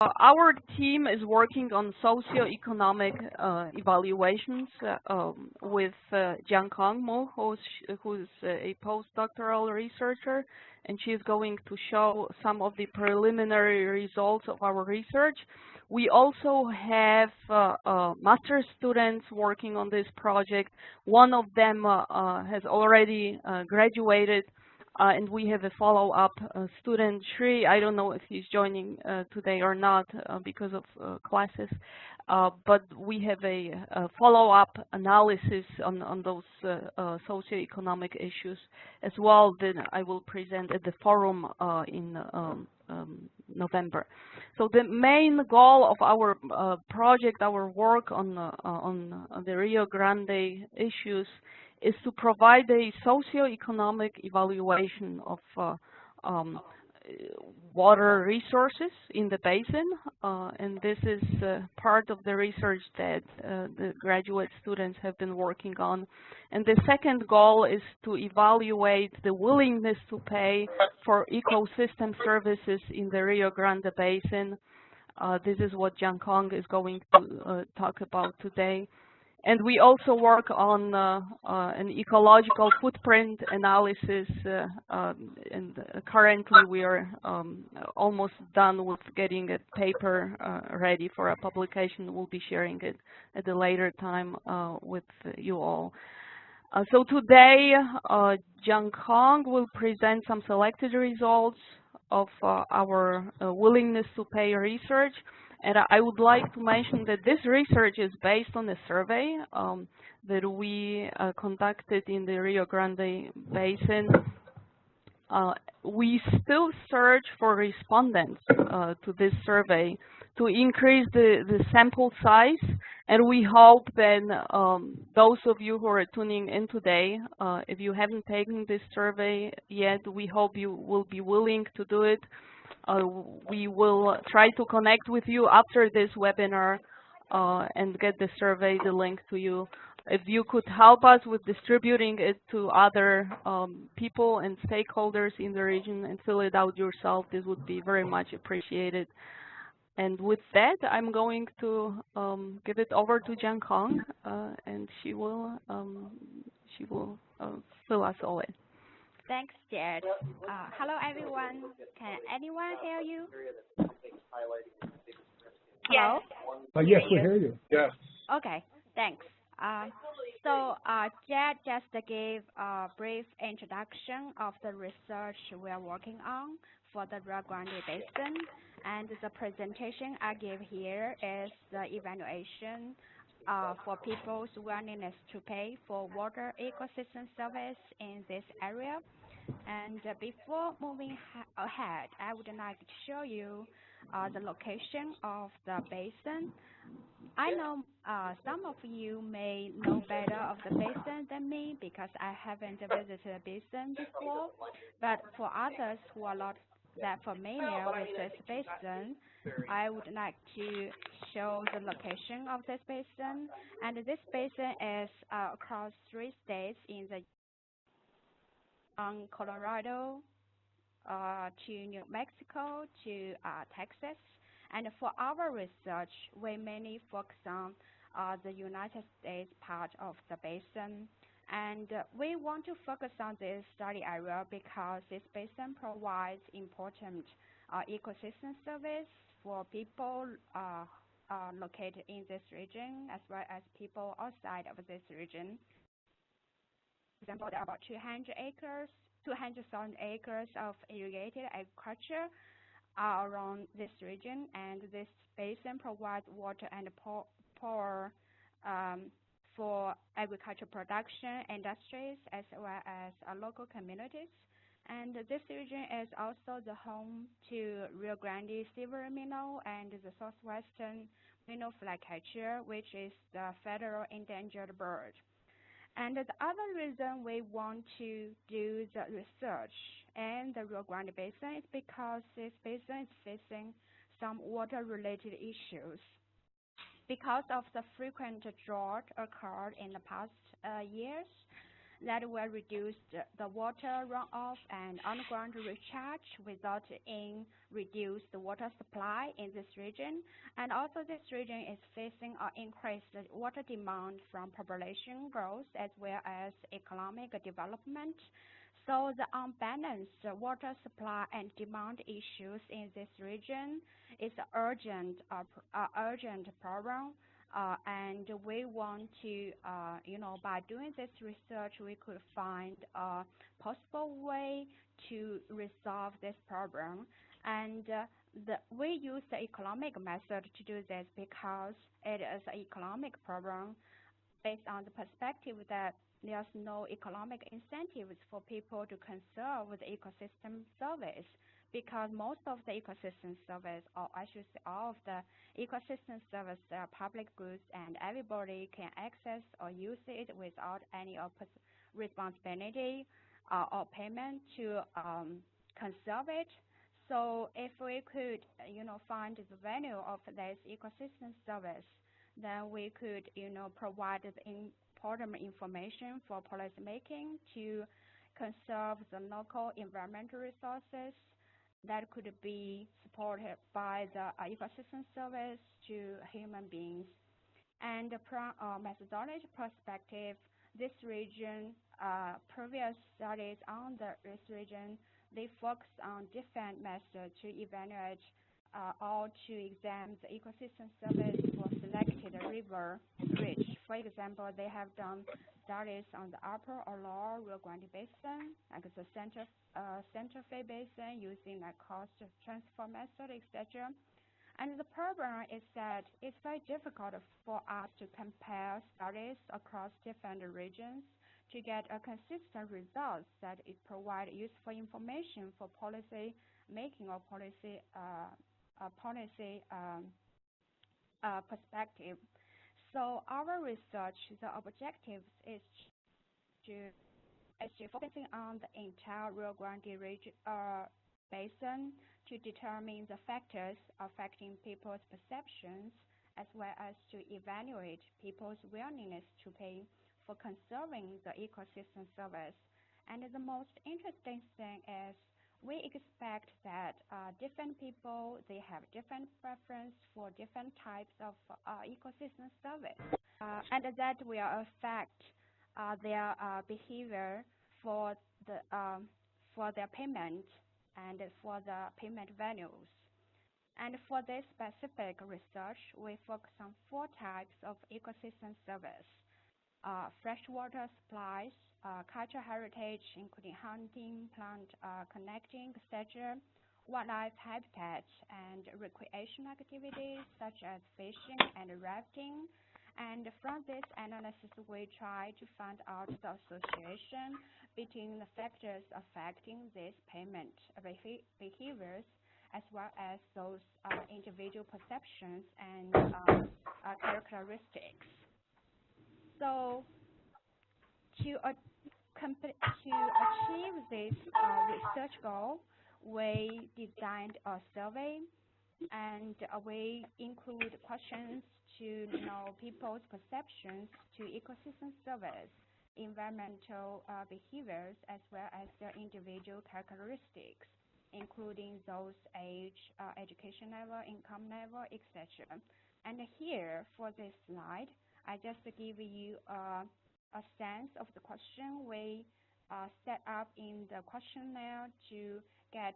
Our team is working on socioeconomic evaluations with Jianhong Mo, who's a postdoctoral researcher, and she's going to show some of the preliminary results of our research. We also have master's students working on this project. One of them has already graduated. And we have a follow-up student, Shri. I don't know if he's joining today or not because of classes, but we have a follow-up analysis on those socioeconomic issues as well that I will present at the forum in November. So the main goal of our project, our work on the Rio Grande issues, is to provide a socioeconomic evaluation of water resources in the basin, and this is part of the research that the graduate students have been working on. And the second goal is to evaluate the willingness to pay for ecosystem services in the Rio Grande Basin. This is what Jianhong is going to talk about today. And we also work on an ecological footprint analysis, and currently we are almost done with getting a paper ready for a publication. We'll be sharing it at a later time with you all. So today, Jianhong will present some selected results of our willingness to pay research. And I would like to mention that this research is based on a survey that we conducted in the Rio Grande Basin. We still search for respondents to this survey to increase the sample size, and we hope that those of you who are tuning in today, if you haven't taken this survey yet, we hope you will be willing to do it. We will try to connect with you after this webinar and get the survey, the link to you. If you could help us with distributing it to other people and stakeholders in the region and fill it out yourself, this would be very much appreciated. And with that, I'm going to give it over to Jianhong, and she will fill us all in. Thanks, Jed. Hello, everyone. Can anyone hear you? Yes. Yes, we hear you. Yes. Okay, thanks. Jed just gave a brief introduction of the research we are working on for the Rio Grande Basin, and the presentation I give here is the evaluation for people's willingness to pay for water ecosystem service in this area. And before moving ahead, I would like to show you the location of the basin. I know some of you may know better of the basin than me because I haven't visited the basin before, but for others who are not that familiar with this basin, I would like to show the location of this basin. And this basin is across 3 states in the Colorado to New Mexico to Texas. And for our research, we mainly focus on the United States part of the basin. And we want to focus on this study area because this basin provides important ecosystem service for people located in this region as well as people outside of this region. For example, there are about 200,000 acres of irrigated agriculture around this region, and this basin provides water and power for agricultural production industries as well as local communities. And this region is also the home to Rio Grande silver minnow and the southwestern minnow flycatcher, which is the federal endangered bird. And the other reason we want to do the research in the Rio Grande Basin is because this basin is facing some water-related issues. Because of the frequent drought occurred in the past years, that will reduce the water runoff and underground recharge, resulting in reduced water supply in this region. And also this region is facing an increased water demand from population growth as well as economic development. So the unbalanced water supply and demand issues in this region is an urgent problem. And we want to, by doing this research, we could find a possible way to resolve this problem. And we use the economic method to do this because it is an economic problem based on the perspective that there's no economic incentives for people to conserve the ecosystem service, because most of the ecosystem service, or I should say all of the ecosystem service, are public goods and everybody can access or use it without any responsibility or payment to conserve it. So if we could, find the value of this ecosystem service, then we could, provide the important information for policy making to conserve the local environmental resources that could be supported by the ecosystem service to human beings. And from a methodology perspective, this region, previous studies on this region, they focus on different methods to evaluate or to examine the ecosystem service for selected river ridge. For example, they have done studies on the upper or lower Rio Grande Basin, like the Santa Fe Basin, using like cost transfer method, etc. And the problem is that it's very difficult for us to compare studies across different regions to get a consistent results that it provide useful information for policy making or policy perspective. So our research, the objectives is to focusing on the entire Rio Grande Basin to determine the factors affecting people's perceptions, as well as to evaluate people's willingness to pay for conserving the ecosystem service. And the most interesting thing is we expect that different people, they have different preference for different types of ecosystem service, and that will affect their behavior for their payment and for the payment values. And for this specific research, we focus on 4 types of ecosystem service: freshwater supplies, cultural heritage, including hunting, plant connecting, etc., wildlife habitat, and recreational activities such as fishing and rafting. And from this analysis, we try to find out the association between the factors affecting these payment behaviors, as well as those individual perceptions and characteristics. So to achieve this research goal, we designed a survey, and we include questions to know people's perceptions to ecosystem service, environmental behaviors, as well as their individual characteristics, including those age, education level, income level, etc. And here, for this slide, I just give you a sense of the question we set up in the questionnaire to get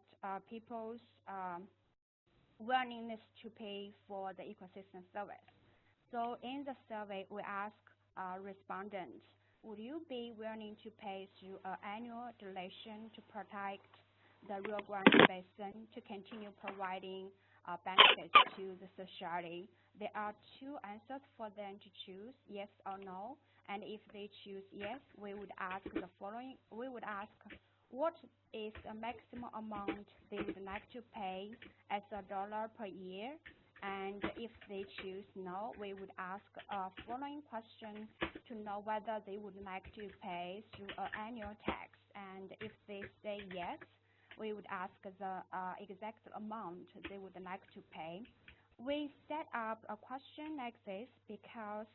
people's willingness to pay for the ecosystem service. So in the survey, we ask respondents, would you be willing to pay through an annual donation to protect the Rio Grande Basin to continue providing benefits to the society? There are 2 answers for them to choose, yes or no. And if they choose yes, we would ask the following. We would ask, what is the maximum amount they would like to pay as $1 per year? And if they choose no, we would ask a following question to know whether they would like to pay through an annual tax. And if they say yes, we would ask the exact amount they would like to pay. We set up a question like this because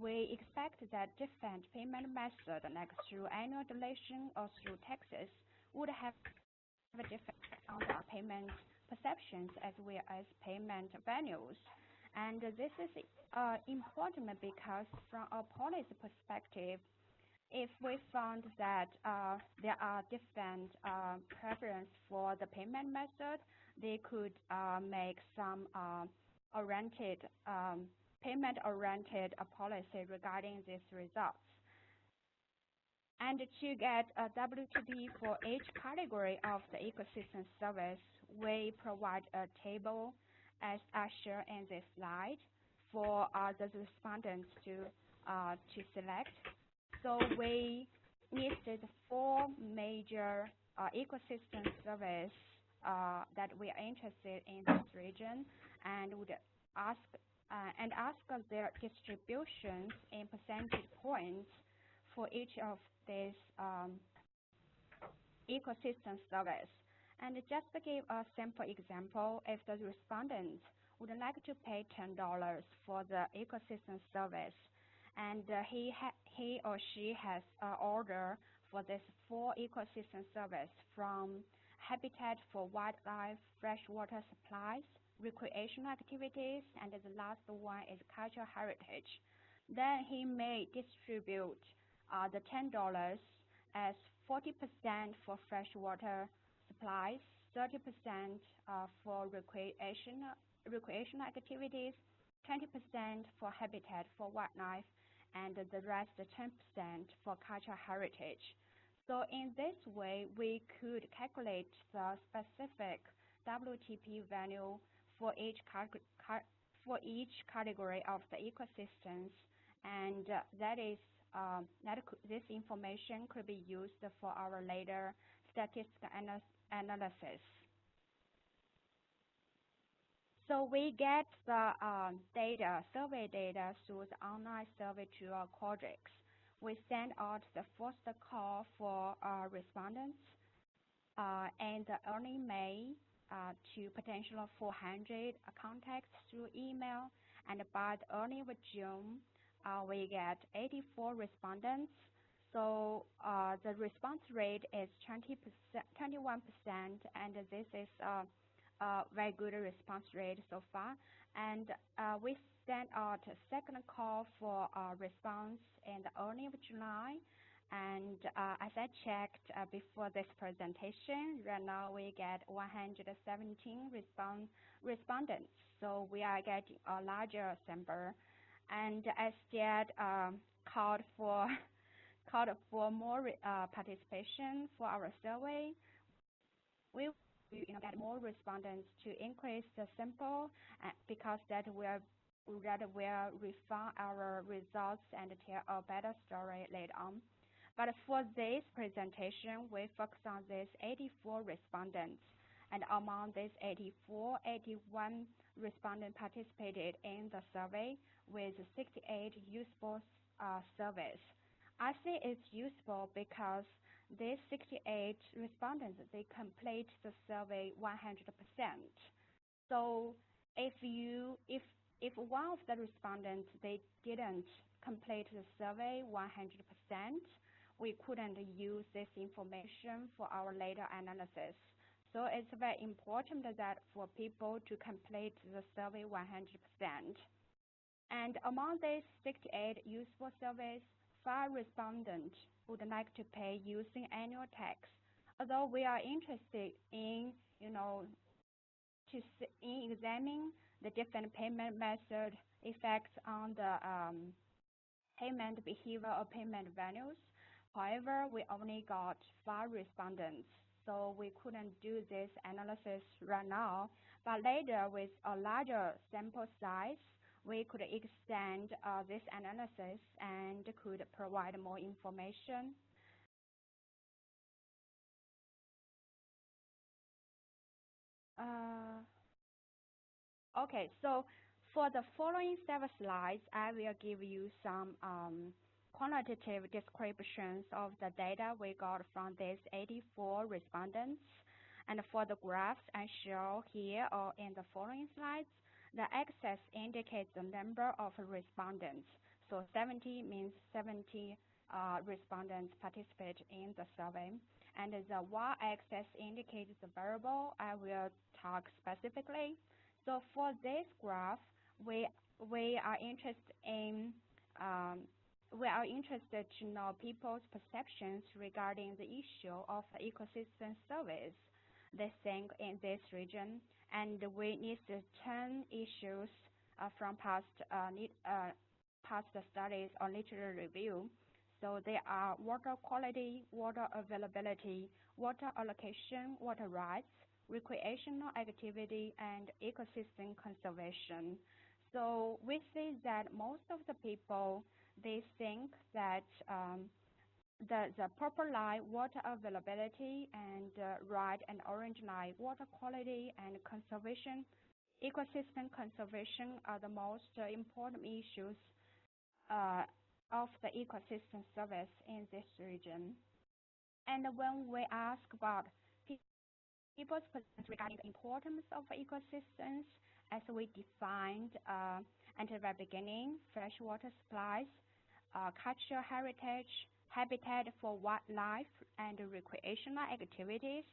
we expect that different payment methods, like through annual donation or through taxes, would have a different on the payment perceptions as well as payment values. And this is important because from a policy perspective, if we found that there are different preference for the payment method, they could make some payment-oriented policy regarding these results. And to get a WTP for each category of the ecosystem service, we provide a table as I share in this slide for the respondents to select. So we listed 4 major ecosystem service that we are interested in this region, and would ask their distributions in percentage points for each of these ecosystem service. And just to give a simple example, if the respondent would like to pay $10 for the ecosystem service, and he or she has an order for this 4 ecosystem service from habitat for wildlife, freshwater supplies, recreational activities, and the last one is cultural heritage. Then he may distribute the $10 as 40% for freshwater supplies, 30% for recreational activities, 20% for habitat for wildlife, and the rest 10% for cultural heritage. So in this way, we could calculate the specific WTP value for each category of the ecosystems, and this information could be used for our later statistical analysis. So we get the survey data through the online survey to our Quadrix. We send out the first call for respondents in the early May to potential 400 contacts through email, and by the early of June, we get 84 respondents. So the response rate is 21%, and this is a very good response rate so far. And we sent out a second call for response in the early of July. And as I checked before this presentation, right now we get 117 respondents. So we are getting a larger sample. And as Jed called for more participation for our survey, we will get more respondents to increase the sample because that will refine our results and tell a better story later on. But for this presentation, we focus on these 84 respondents. And among these 84, 81 respondents participated in the survey with 68 useful surveys. I say it's useful because these 68 respondents, they complete the survey 100%. So if one of the respondents, they didn't complete the survey 100%, we couldn't use this information for our later analysis. So it's very important that for people to complete the survey 100%. And among these 68 useful surveys, 5 respondents would like to pay using annual tax. Although we are interested in, examining the different payment method effects on the payment behavior or payment values. However, we only got 5 respondents, so we couldn't do this analysis right now. But later, with a larger sample size, we could extend this analysis and could provide more information. Okay, so for the following 7 slides, I will give you some quantitative descriptions of the data we got from these 84 respondents. And for the graphs I show here or in the following slides, the axis indicates the number of respondents. So 70 means 70 respondents participate in the survey. And the y-axis indicates the variable I will talk specifically. So for this graph, we are interested to know people's perceptions regarding the issue of ecosystem service they think in this region, and we need to turn issues from past studies or literature review. So there are water quality, water availability, water allocation, water rights, recreational activity, and ecosystem conservation. So we see that most of the people, they think that the purple line, water availability, and red and orange line, water quality and conservation, ecosystem conservation are the most important issues of the ecosystem service in this region. And when we ask about people's perceptions regarding the importance of ecosystems, as we defined at the very beginning, freshwater supplies, cultural heritage, habitat for wildlife, and recreational activities,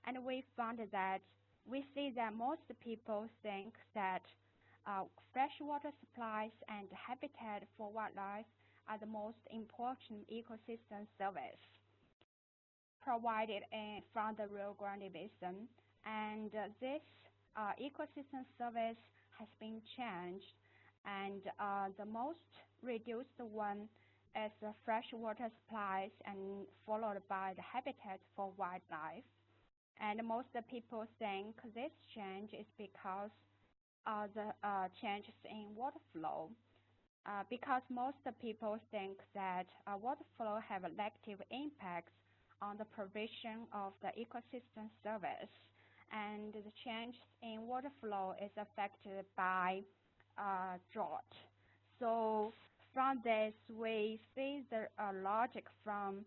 and we found that we see that most people think that freshwater supplies and habitat for wildlife are the most important ecosystem service provided from the Rio Grande Basin. And this ecosystem service has been changed, and the most reduced one is the freshwater supplies, and followed by the habitat for wildlife. And most people think this change is because of the changes in water flow. Because most people think that water flow have negative impacts on the provision of the ecosystem service, and the change in water flow is affected by drought. So from this, we see the logic from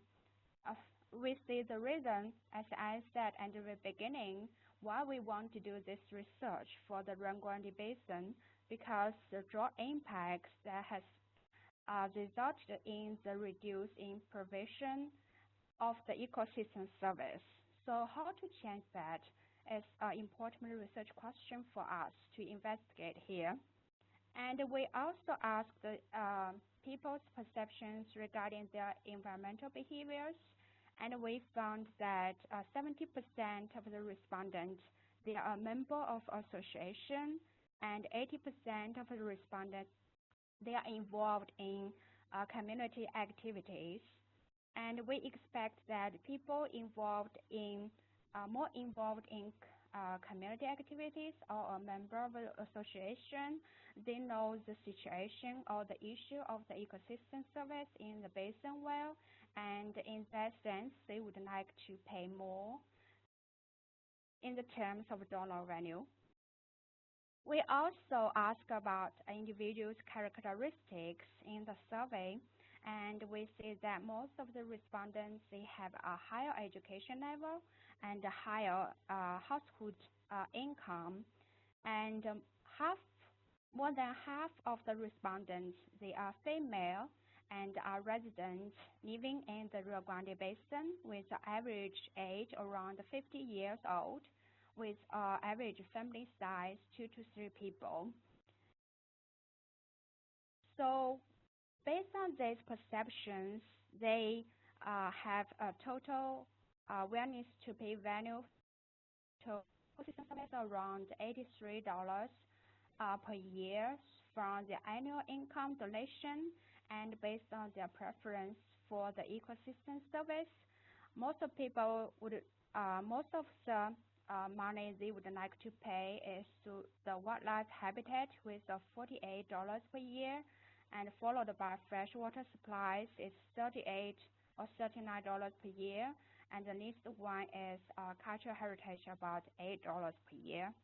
we see the reason, as I said at the beginning, why we want to do this research for the Rio Grande Basin, because the drought impacts that has resulted in the reduce in provision of the ecosystem service. So how to change that is an important research question for us to investigate here. And we also asked people's perceptions regarding their environmental behaviors, and we found that 70% of the respondents, they are a member of association, and 80% of the respondents, they are involved in community activities. And we expect that people more involved in community activities or a member of an association, they know the situation or the issue of the ecosystem service in the basin well, and in that sense, they would like to pay more in the terms of dollar value. We also ask about individuals' characteristics in the survey, and we see that most of the respondents, they have a higher education level and a higher household income, and more than half of the respondents, they are female and are residents living in the Rio Grande Basin with an average age around 50 years old, with average family size 2 to 3 people. So based on these perceptions, they have a total willingness to pay value to ecosystem service around $83 per year from the annual income donation, and based on their preference for the ecosystem service, most of the money they would like to pay is to the wildlife habitat with $48 per year, and followed by freshwater supplies is $38 or $39 per year, and the next one is cultural heritage, about $8 per year.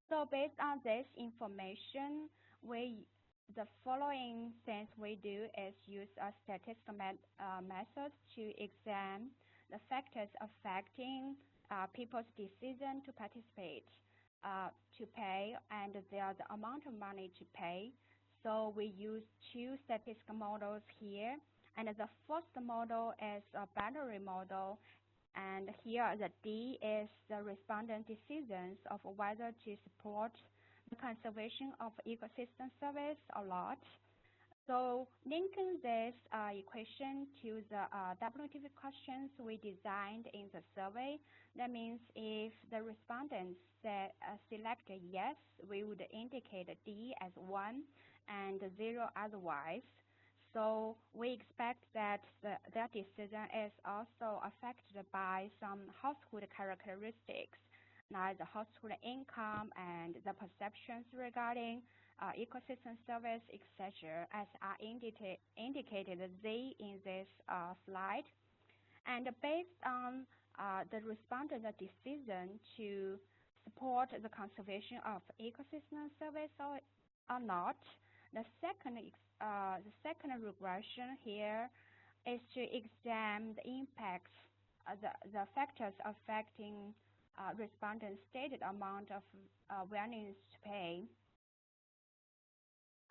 So based on this information, the following things we do is use a statistical method to examine the factors affecting people's decision to participate, to pay, and the amount of money to pay. So we use two statistical models here. And the first model is a binary model. And here the D is the respondent decisions of whether to support the conservation of ecosystem service or not. So linking this equation to the WTP questions we designed in the survey, that means if the respondents selected yes, we would indicate D as 1 and 0 otherwise. So we expect that their decision is also affected by some household characteristics, like the household income and the perceptions regarding ecosystem service, etc., as are indicated Z in this slide. And based on the respondent decision to support the conservation of ecosystem service or not, the second regression here is to examine the impacts, the factors affecting respondents' stated amount of willingness to pay.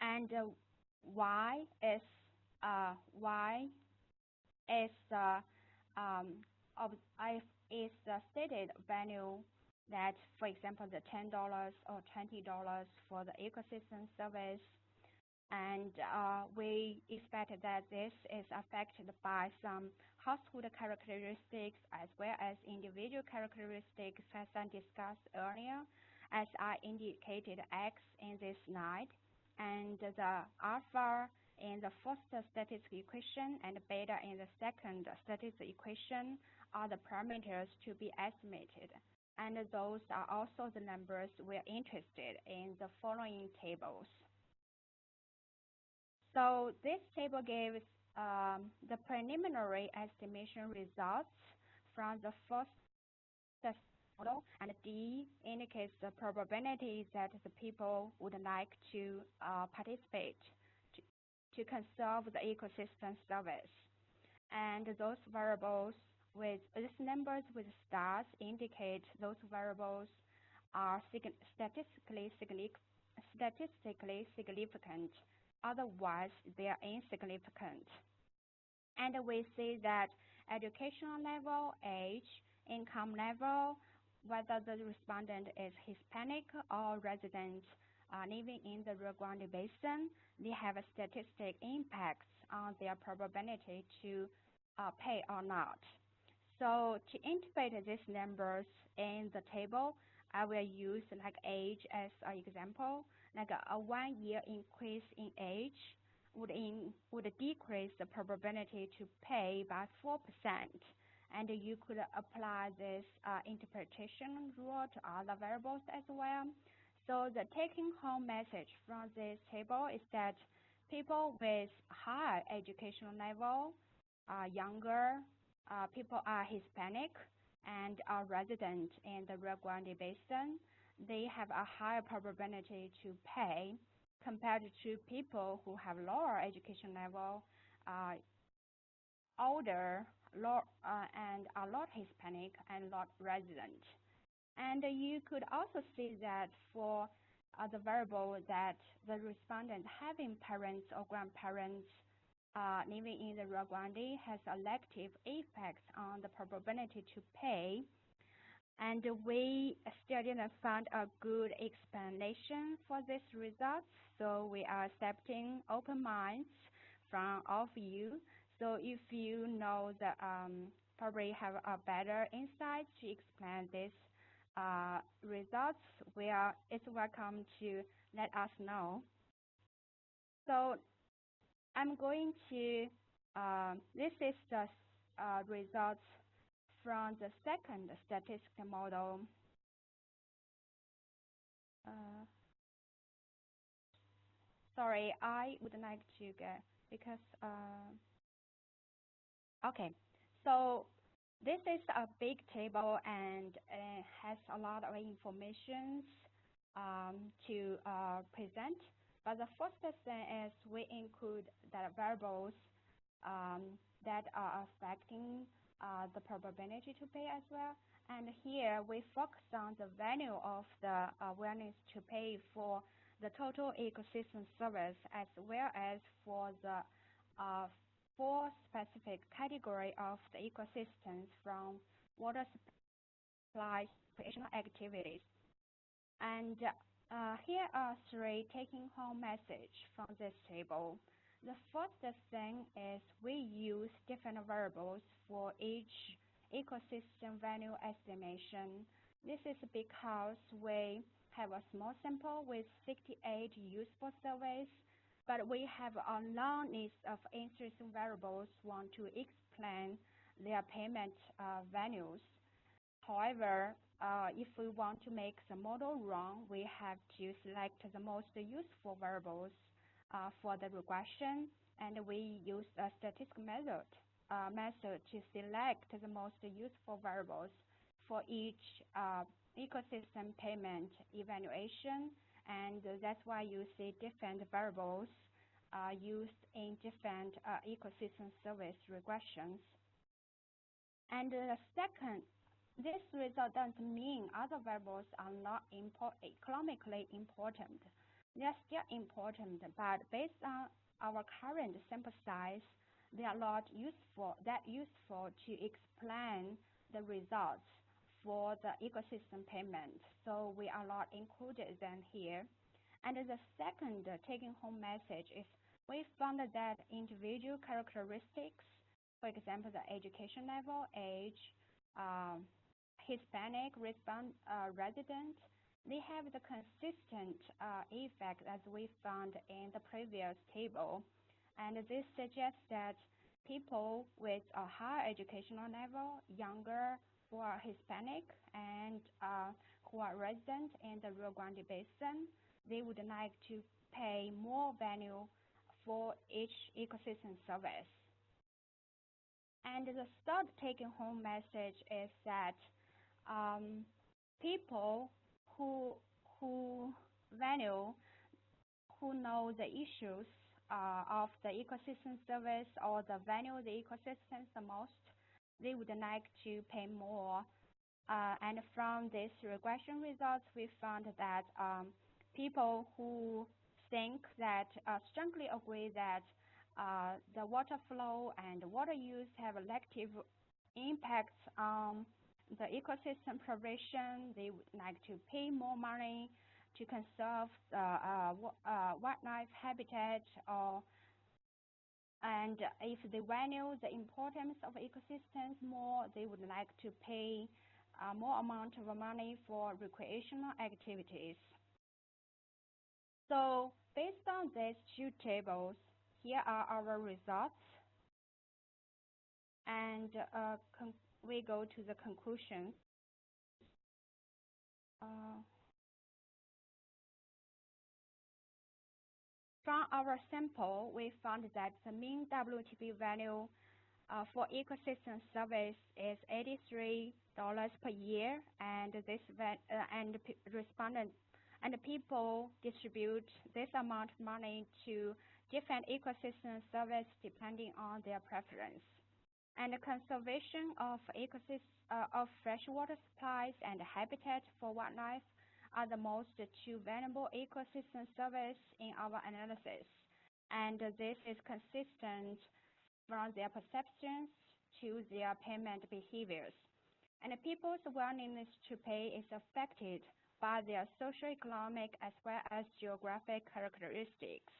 And y is the stated value that, for example, the $10 or $20 for the ecosystem service, and we expect that this is affected by some household characteristics as well as individual characteristics, as I discussed earlier, as I indicated X in this slide, and the alpha in the first statistical equation and beta in the second statistical equation are the parameters to be estimated. And those are also the numbers we're interested in the following tables. So this table gives the preliminary estimation results from the first model, and D indicates the probability that the people would like to participate to conserve the ecosystem service. And those variables with these numbers with stars indicate those variables are statistically significant. Otherwise, they are insignificant. And we see that educational level, age, income level, whether the respondent is Hispanic or resident living in the Rio Grande Basin, they have a statistic impacts on their probability to pay or not. So to integrate these numbers in the table, I will use like age as an example. Like a 1 year increase in age would decrease the probability to pay by 4%. And you could apply this interpretation rule to other variables as well. So the taking home message from this table is that people with high educational level are younger, people are Hispanic, and are resident in the Rio Grande Basin. They have a higher probability to pay compared to people who have lower education level, older, and are not Hispanic and not resident. And you could also see that for the variable that the respondent having parents or grandparents living in the Rio Grande has elective effects on the probability to pay. And we still didn't find a good explanation for this result, so we are accepting open minds from all of you. So if you know that probably have a better insight to explain this results, it's welcome to let us know. So I'm going to, this is the results from the second statistical model. Sorry, I would like to get, because, okay, so this is a big table and it has a lot of information to present. But the first thing is we include the variables that are affecting the probability to pay as well. And here we focus on the value of the willingness to pay for the total ecosystem service as well as for the 4 specific category of the ecosystems from water supply recreational activities. And here are 3 take-home messages from this table. The first thing is we use different variables for each ecosystem value estimation. This is because we have a small sample with 68 useful surveys, but we have a long list of interesting variables want to explain their payment values. However, if we want to make the model run, we have to select the most useful variables for the regression, and we use a statistical method to select the most useful variables for each ecosystem payment evaluation, and that's why you see different variables used in different ecosystem service regressions. And second, this result doesn't mean other variables are not economically important. They are still important, but based on our current sample size, they are not that useful to explain the results for the ecosystem payment, so we are not included them here. And the second taking-home message is we found that individual characteristics, for example, the education level, age, Hispanic resident, they have the consistent effect as we found in the previous table. And this suggests that people with a higher educational level, younger, who are Hispanic, and who are resident in the Rio Grande Basin, they would like to pay more value for each ecosystem service. And the third take-home message is that people who know the issues of the ecosystem service or the value of the ecosystems the most, they would like to pay more. And from these regression results, we found that people who think that strongly agree that the water flow and water use have negative impacts on the ecosystem provision. They would like to pay more money to conserve the wildlife habitat, and if they value the importance of ecosystems more, they would like to pay more amount of money for recreational activities. So based on these 2 tables, here are our results, and we go to the conclusion. From our sample, we found that the mean WTP value for ecosystem service is $83 per year, and people distribute this amount of money to different ecosystem service depending on their preference. And the conservation of freshwater supplies and habitat for wildlife are the most 2 valuable ecosystem service in our analysis. And this is consistent from their perceptions to their payment behaviors. And people's willingness to pay is affected by their socioeconomic as well as geographic characteristics,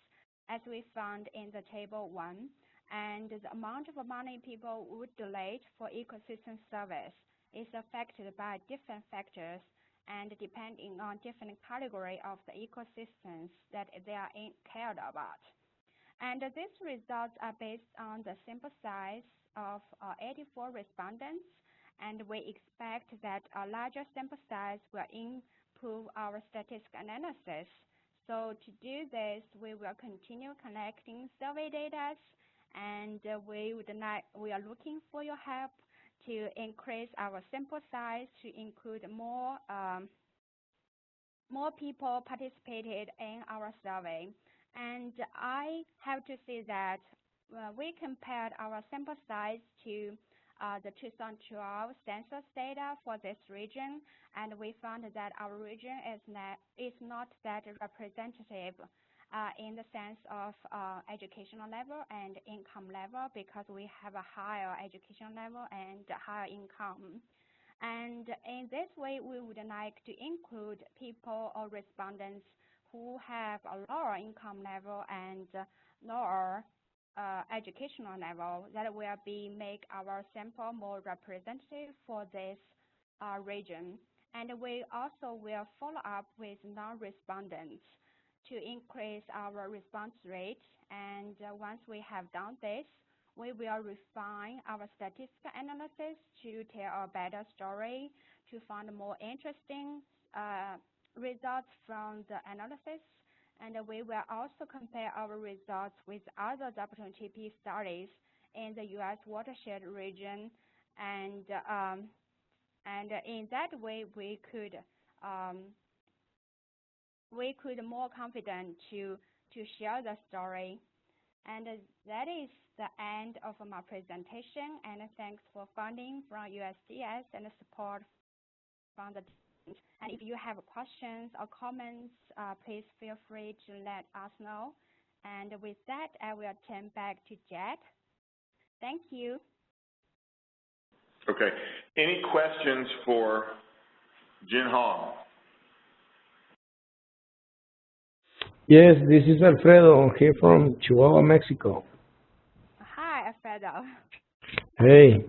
as we found in the table 1. And the amount of money people would donate for ecosystem service is affected by different factors and depending on different category of the ecosystems that they are cared about. And these results are based on the sample size of 84 respondents, and we expect that a larger sample size will improve our statistical analysis. So to do this, we will continue collecting survey data, and we are looking for your help to increase our sample size to include more people participated in our survey. And I have to say that we compared our sample size to the 2012 census data for this region, and we found that our region is not that representative in the sense of educational level and income level, because we have a higher education level and higher income. And in this way, we would like to include people or respondents who have a lower income level and lower educational level. That will make our sample more representative for this region. And we also will follow up with non-respondents to increase our response rate. And once we have done this, we will refine our statistical analysis to tell a better story, to find more interesting results from the analysis. And we will also compare our results with other WTP studies in the U.S. watershed region, and in that way we could more confident to share the story. And that is the end of my presentation. And thanks for funding from USDS and support from the team. And if you have questions or comments, please feel free to let us know. And with that, I will turn back to Jet. Thank you. Okay. Any questions for Jianhong? Yes, this is Alfredo here from Chihuahua, Mexico. Hi, Alfredo. Hey,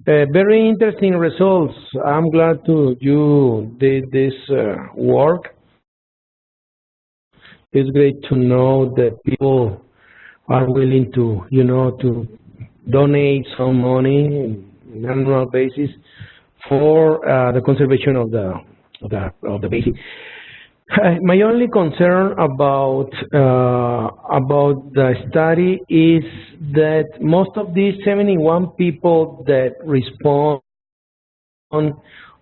very interesting results. I'm glad you did this work. It's great to know that people are willing to, to donate some money on an annual basis for the conservation of the basin. My only concern about the study is that most of these 71 people that respond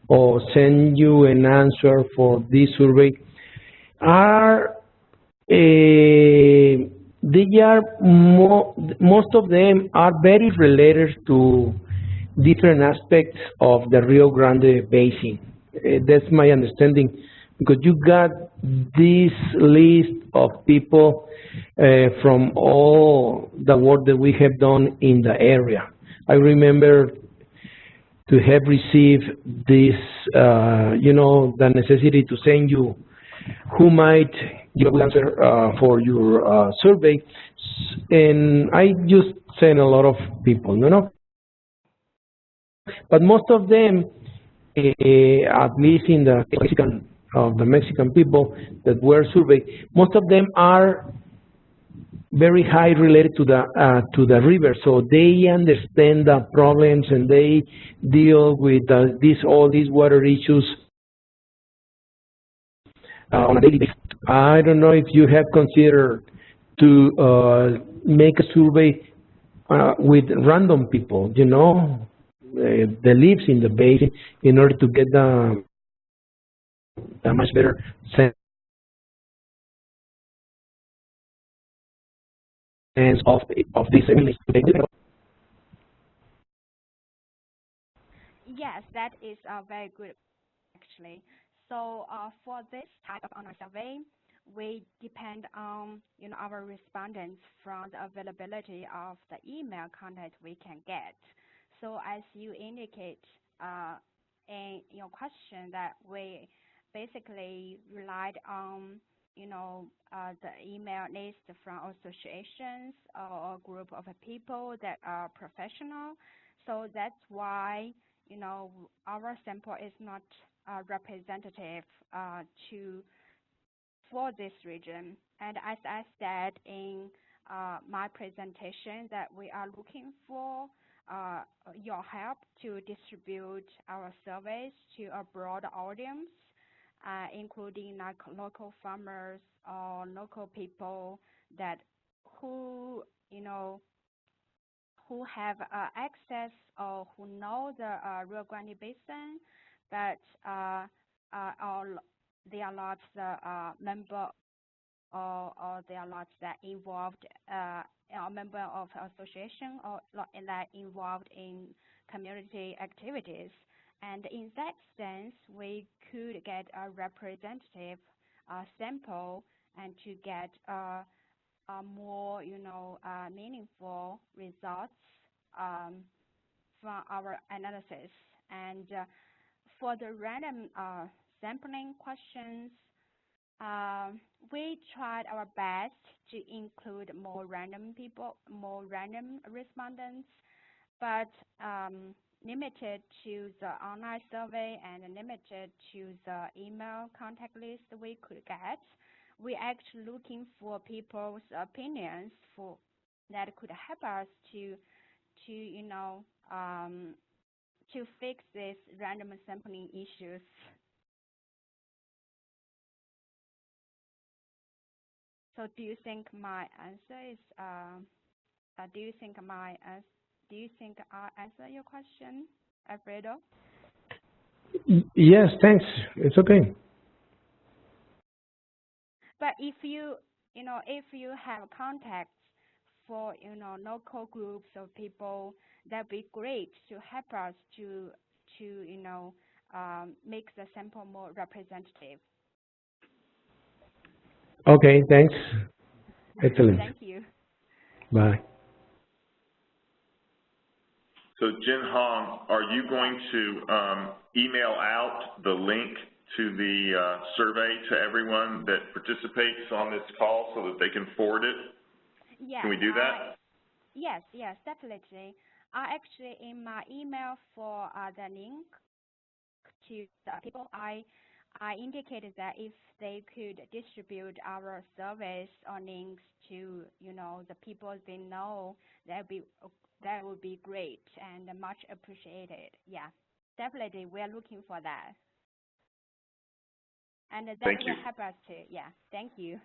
or send you an answer for this survey are most of them are very related to different aspects of the Rio Grande Basin. That's my understanding, because you got this list of people from all the work that we have done in the area. I remember to have received this, the necessity to send you who might give an answer for your survey, and I just sent a lot of people, But most of them, at least in the Mexican people that were surveyed, most of them are very high related to the river, so they understand the problems and they deal with all these water issues on a daily basis. I don't know if you have considered to make a survey with random people, that lives in the basin, in order to get a much better sense of this. Yes, that is very good, actually. So for this type of online survey, we depend on our respondents from the availability of the email contact we can get. So as you indicate in your question, that we basically relied on the email list from associations or a group of people that are professional. So that's why our sample is not representative for this region. And as I said in my presentation, that we are looking for your help to distribute our surveys to a broad audience, including like local farmers or local people who have access or who know the Rio Grande Basin, but they are not the member or they are not that involved, a member of association or that involved in community activities. And in that sense, we could get a representative sample and to get more, meaningful results from our analysis. And for the random sampling questions, we tried our best to include more random respondents, but limited to the online survey and limited to the email contact list we could get. We actually looking for people's opinions that could help us to fix these random sampling issues. So do you think my answer is do you think I answer your question, Alfredo? Yes, thanks. It's okay. But if you have contacts for local groups of people, that'd be great to help us to make the sample more representative. Okay, thanks. Excellent. Thank you. Bye. So Jianhong, are you going to email out the link to the survey to everyone that participates on this call so that they can forward it? Yes. Can we do that? Yes, definitely. Actually, in my email for the link to the people, I indicated that if they could distribute our surveys or links to the people they know, that would be great and much appreciated. Yeah, definitely, we are looking for that, and that will help us to. Yeah, thank you.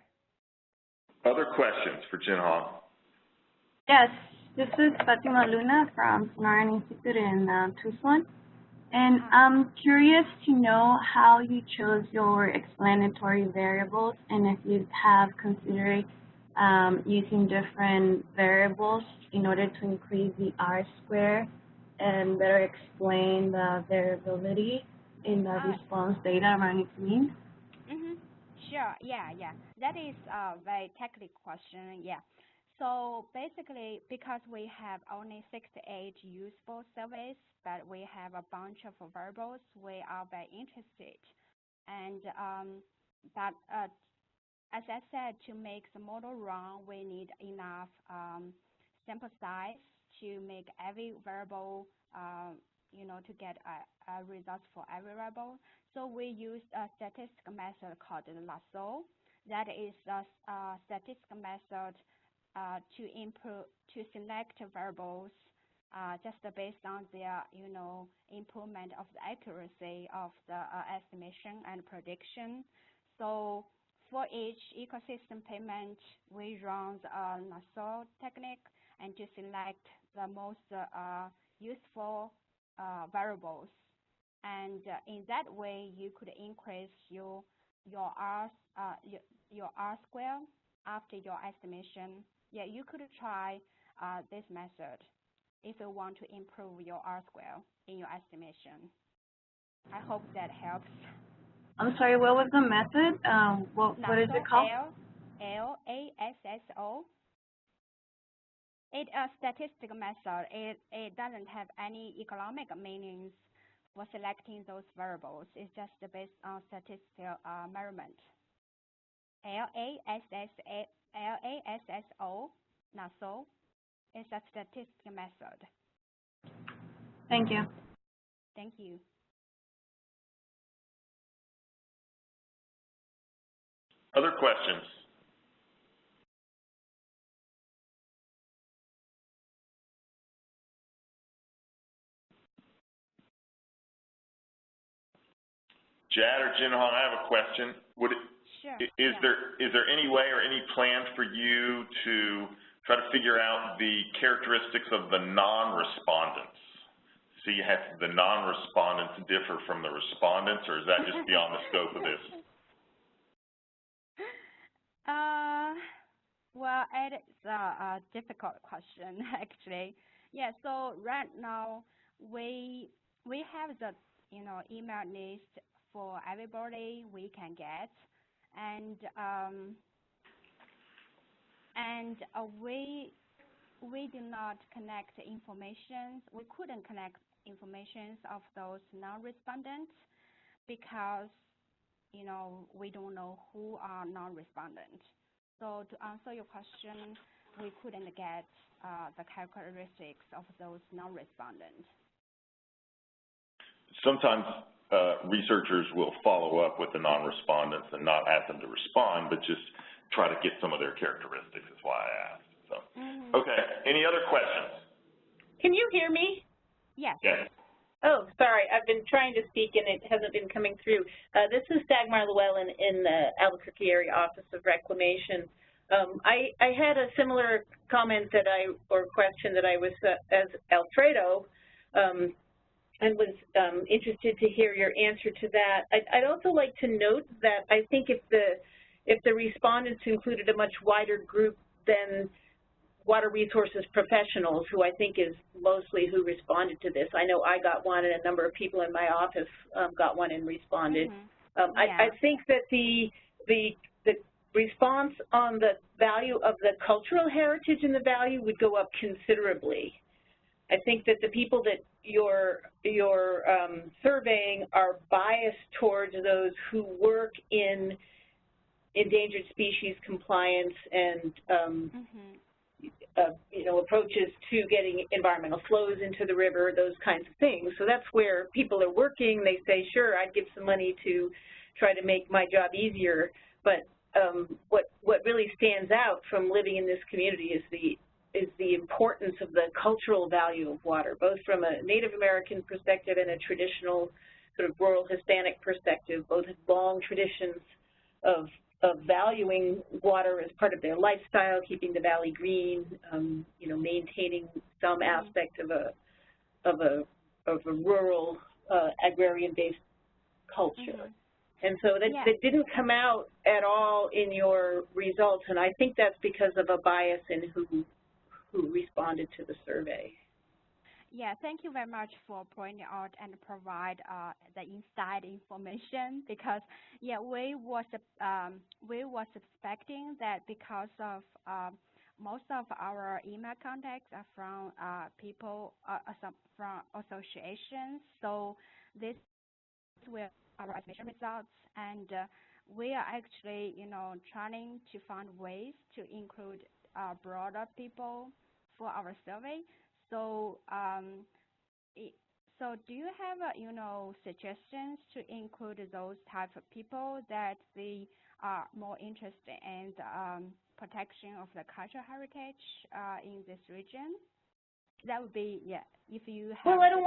Other questions for Jianhong? Yes, this is Fatima Luna from Sonoran Institute in Tucson. And I'm curious to know how you chose your explanatory variables and if you have considered using different variables in order to increase the R-square and better explain the variability in the response data around its mean. Sure, yeah. That is a very technical question, yeah. So basically, because we have only 68 useful surveys, but we have a bunch of variables, we are very interested. And but as I said, to make the model run, we need enough sample size to make every variable, to get a result for every variable. So we used a statistical method called lasso. That is a statistical method to select variables just based on their improvement of the accuracy of the estimation and prediction. So for each ecosystem payment, we run the lasso technique and to select the most useful variables. And in that way, you could increase your R square after your estimation. Yeah, you could try this method if you want to improve your R square in your estimation. I hope that helps. I'm sorry, what was the method? What is it called? LASSO. It's a statistical method. It doesn't have any economic meanings for selecting those variables. It's just based on statistical measurement. LASSO is a statistical method. Thank you. Thank you. Other questions? Jad or Jianhong, I have a question. Sure. Is there any way or any plan for you to try to figure out the characteristics of the non-respondents? So you have the non-respondents differ from the respondents, or is that just beyond the scope of this? Well, it's a difficult question, actually. Yeah, so right now, we have the email list for everybody we can get, and we do not connect information. We couldn't connect information of those non-respondents because we don't know who are non-respondents. So to answer your question, we couldn't get the characteristics of those non-respondents. Sometimes researchers will follow up with the non-respondents and not ask them to respond, but just try to get some of their characteristics is why I asked. So, Okay, any other questions? Can you hear me? Yes. Yes. Oh, sorry, I've been trying to speak and it hasn't been coming through. This is Dagmar Llewellyn in the Albuquerque Area Office of Reclamation. I had a similar comment or question that I was as Alfredo, and was interested to hear your answer to that. I'd also like to note that I think if the respondents included a much wider group than water resources professionals, who I think is mostly who responded to this. I know I got one, and a number of people in my office got one and responded. I think that the response on the value of the cultural heritage in the value would go up considerably. I think that the people that you're surveying are biased towards those who work in endangered species compliance and approaches to getting environmental flows into the river, those kinds of things. So that's where people are working. They say, sure, I'd give some money to try to make my job easier. But what really stands out from living in this community is the importance of the cultural value of water, both from a Native American perspective and a traditional sort of rural Hispanic perspective. Both have long traditions of valuing water as part of their lifestyle, keeping the valley green, maintaining some aspect of a rural agrarian-based culture. And so that didn't come out at all in your results, and I think that's because of a bias in who responded to the survey. Yeah, thank you very much for pointing out and provide the inside information, because we was suspecting that because of most of our email contacts are from people from associations, so this will our estimation results, and we are actually trying to find ways to include broader people for our survey. So, so do you have suggestions to include those type of people that they are more interested in the protection of the cultural heritage in this region? That would be if you have. Well, I don't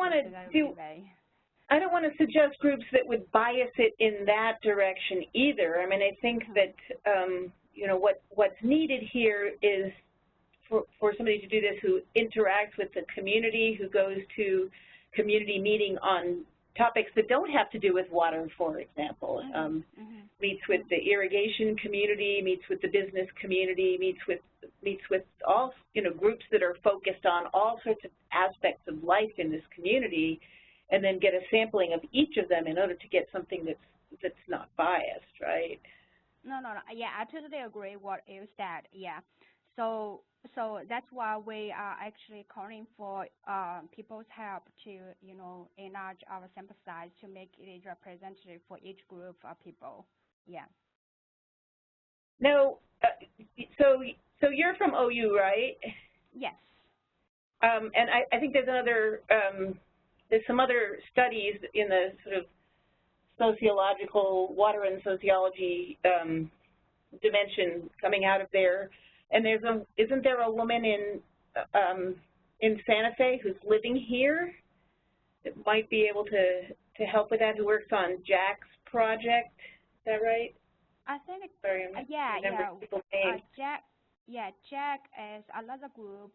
want to suggest groups that would bias it in that direction either. I mean, I think that what's needed here is for somebody to do this who interacts with the community, who goes to community meeting on topics that don't have to do with water, for example, meets with the irrigation community, meets with the business community, meets with all groups that are focused on all sorts of aspects of life in this community, and then get a sampling of each of them in order to get something that's not biased, right? No. Yeah, I totally agree what you said. Yeah. So that's why we are actually calling for people's help to, enlarge our sample size to make it representative for each group of people. Yeah. No, so you're from OU, right? Yes. And I think there's some other studies in the sort of sociological, water and sociology dimension coming out of there. And isn't there a woman in Santa Fe who's living here that might be able to help with that, who works on Jack's project? Is that right? I think it's, sorry, Jack is another group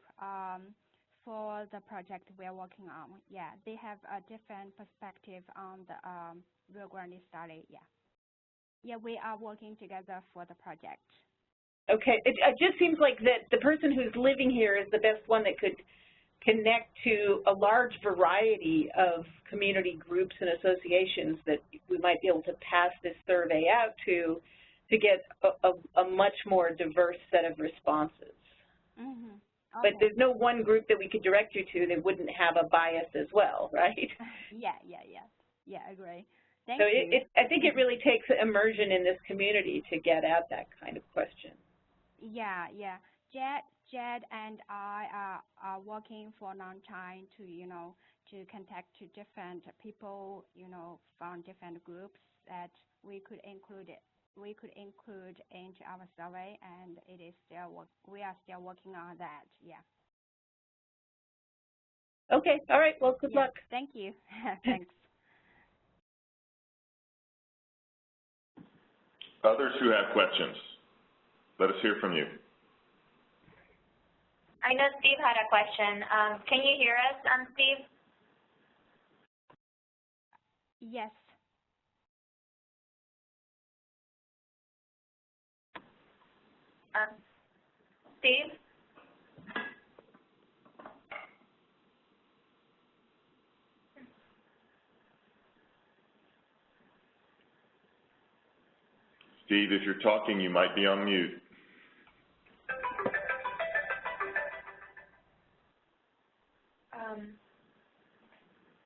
for the project we are working on. Yeah, they have a different perspective on the Rio Grande study. Yeah, we are working together for the project. Okay, it just seems like that the person who's living here is the best one that could connect to a large variety of community groups and associations that we might be able to pass this survey out to get a much more diverse set of responses. Mm-hmm. Okay. But there's no one group that we could direct you to that wouldn't have a bias as well, right? Yeah, agree. Thank so you. I think it really takes immersion in this community to get at that kind of question. Yeah. Jed and I are working for a long time to, to contact to different people, from different groups that we could include into our survey, and it is still we are still working on that. Yeah. Okay. All right. Well, good luck. Thank you. Thanks. Others who have questions, let us hear from you. I know Steve had a question. Can you hear us, Steve? Yes. Steve? Steve, if you're talking, you might be on mute.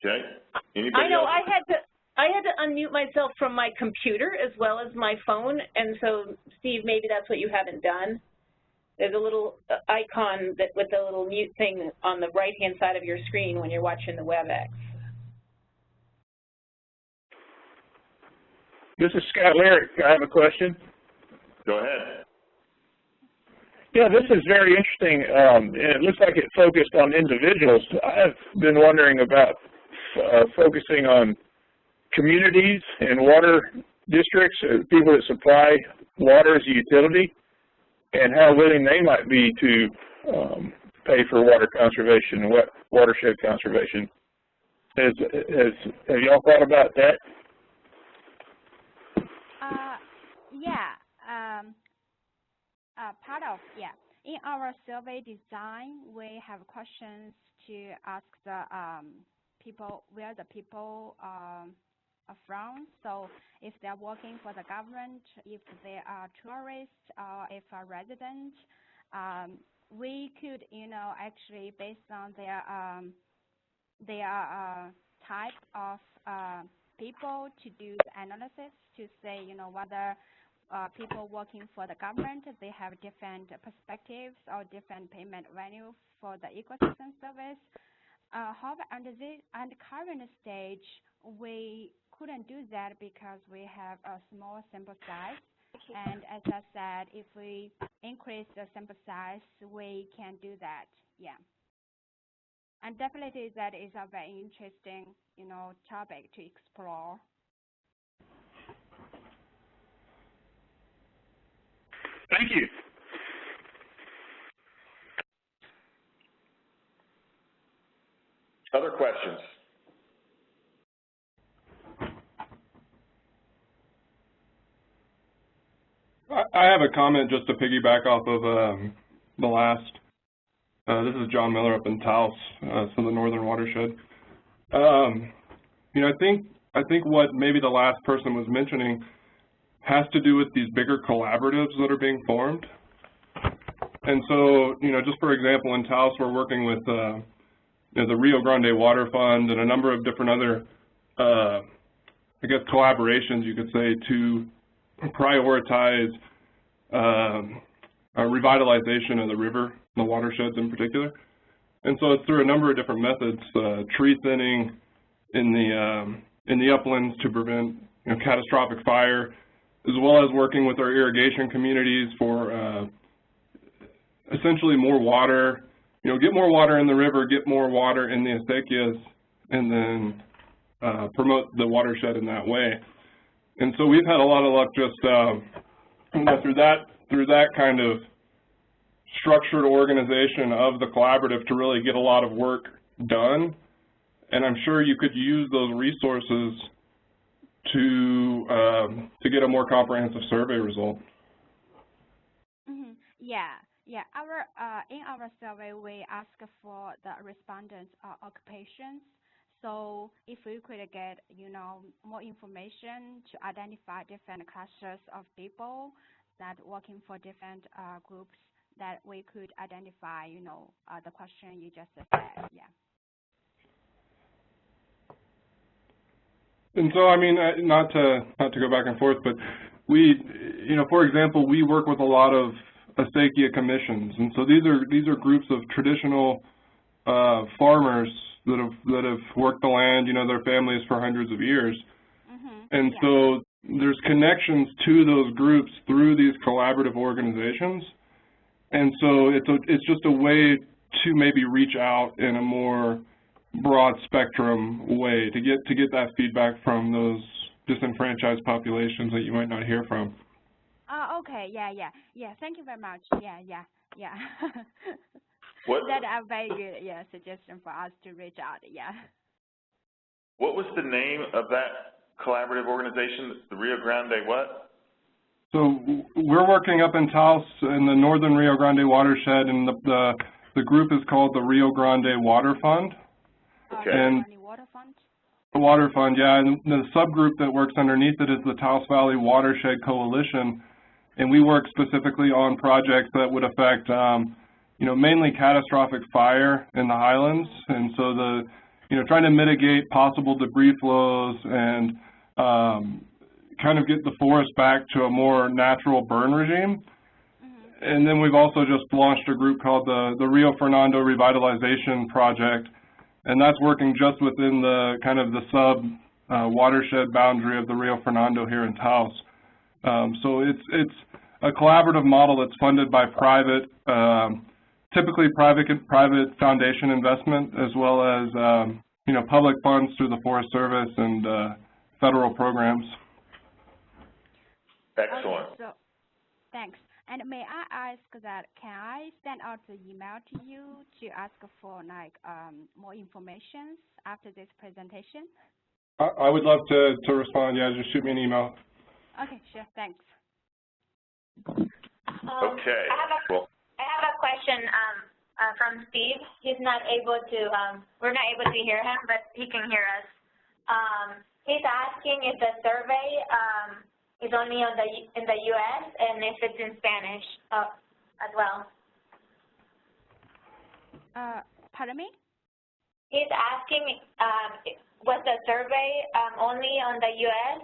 Okay. Anybody I know else? I had to unmute myself from my computer as well as my phone, and so Steve, maybe that's what you haven't done. There's a little icon that with the little mute thing on the right-hand side of your screen when you're watching the WebEx. This is Scott Lyric. I have a question. Go ahead. Yeah, this is very interesting. It looks like it focused on individuals. I've been wondering about focusing on communities and water districts, people that supply water as a utility, and how willing they might be to pay for water conservation, watershed conservation. Have y'all thought about that? In our survey design, we have questions to ask the people where the people are from. So if they're working for the government, if they are tourists, or if a resident, we could, actually based on their type of people to do the analysis to say, whether people working for the government, they have different perspectives or different payment value for the ecosystem service. However, under the current stage, we couldn't do that because we have a small sample size. And as I said, if we increase the sample size, we can do that. Yeah. And definitely that is a very interesting, topic to explore. Thank you. Other questions? I have a comment just to piggyback off of the last. This is John Miller up in Taos, so the Northern Watershed. I think what maybe the last person was mentioning has to do with these bigger collaboratives that are being formed. And so, just for example, in Taos, we're working with the Rio Grande Water Fund and a number of different other, collaborations, you could say, to prioritize revitalization of the river, the watersheds in particular. And so it's through a number of different methods, tree thinning in the uplands to prevent catastrophic fire, as well as working with our irrigation communities for essentially more water, get more water in the river, get more water in the acequias, and then promote the watershed in that way. And so we've had a lot of luck just through that kind of structured organization of the collaborative to really get a lot of work done. And I'm sure you could use those resources to get a more comprehensive survey result. Mm-hmm. Yeah, Yeah, in our survey, we ask for the respondents' occupations. So if we could get, more information to identify different clusters of people that working for different groups, that we could identify, the question you just said. Yeah. And so, I mean, not to go back and forth, but we, for example, we work with a lot of acequia commissions, and so these are groups of traditional farmers that have worked the land, their families for hundreds of years, and so there's connections to those groups through these collaborative organizations, and so it's just a way to maybe reach out in a more broad spectrum way to get that feedback from those disenfranchised populations that you might not hear from. Okay, yeah. Thank you very much. Yeah. What? That's a very good suggestion for us to reach out. Yeah. What was the name of that collaborative organization? The Rio Grande what? So we're working up in Taos in the northern Rio Grande watershed, and the group is called the Rio Grande Water Fund. Okay. And Water Fund? The Water Fund, yeah, and the subgroup that works underneath it is the Taos Valley Watershed Coalition, and we work specifically on projects that would affect, mainly catastrophic fire in the highlands, and so trying to mitigate possible debris flows and kind of get the forest back to a more natural burn regime. And then we've also just launched a group called the Rio Fernando Revitalization Project, and that's working just within the kind of the sub-watershed boundary of the Rio Fernando here in Taos. So it's a collaborative model that's funded by typically private foundation investment, as well as public funds through the Forest Service and federal programs. Excellent. Okay, so thanks. And may I ask that, can I send out the email to you to ask for more information after this presentation? I would love to respond. Yeah, just shoot me an email. Okay, sure. Thanks. Okay. I have a question from Steve. He's not able to. We're not able to hear him, but he can hear us. He's asking if the survey is only in the U.S. and if it's in Spanish as well. Pardon me? He's asking, was the survey only on the U.S.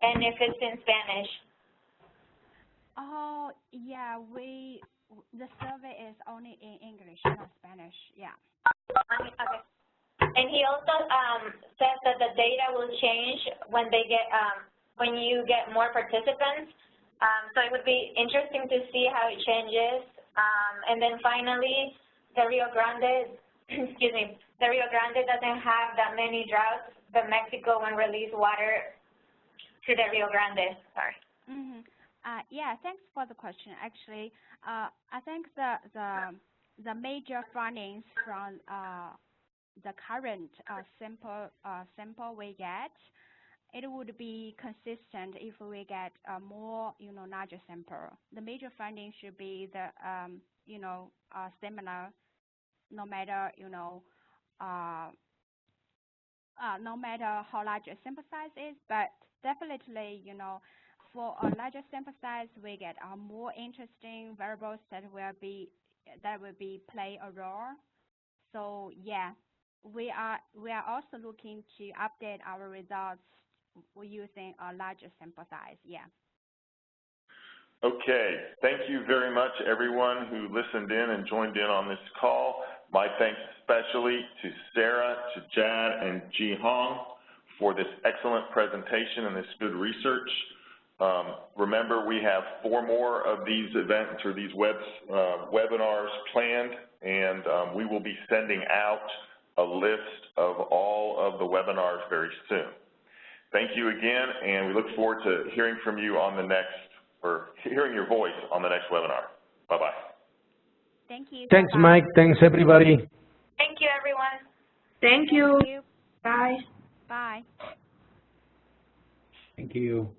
and if it's in Spanish? Oh, yeah, the survey is only in English, not Spanish, yeah. Okay. And he also says that the data will change when when you get more participants. So it would be interesting to see how it changes. And then finally, the Rio Grande, the Rio Grande doesn't have that many droughts, but Mexico will release water to the Rio Grande. Sorry. Yeah, thanks for the question. Actually, I think the major findings from the current sample we get, it would be consistent if we get a more, larger sample. The major findings should be the, similar, no matter, no matter how large a sample size is, but definitely, for a larger sample size, we get more interesting variables that will play a role. So yeah, we are also looking to update our results using a larger sample size. Yeah. Okay. Thank you very much, everyone who listened in and joined in on this call. My thanks especially to Sarah, to Jad, and Jianhong for this excellent presentation and this good research. Remember, we have 4 more of these events or these webinars planned, and we will be sending out a list of all of the webinars very soon. Thank you again, and we look forward to hearing from you on the next, or hearing your voice on the next webinar. Bye-bye. Thank you. Thanks, Mike. Thanks, everybody. Thank you, everyone. Thank you. Thank you. Bye. Bye. Thank you.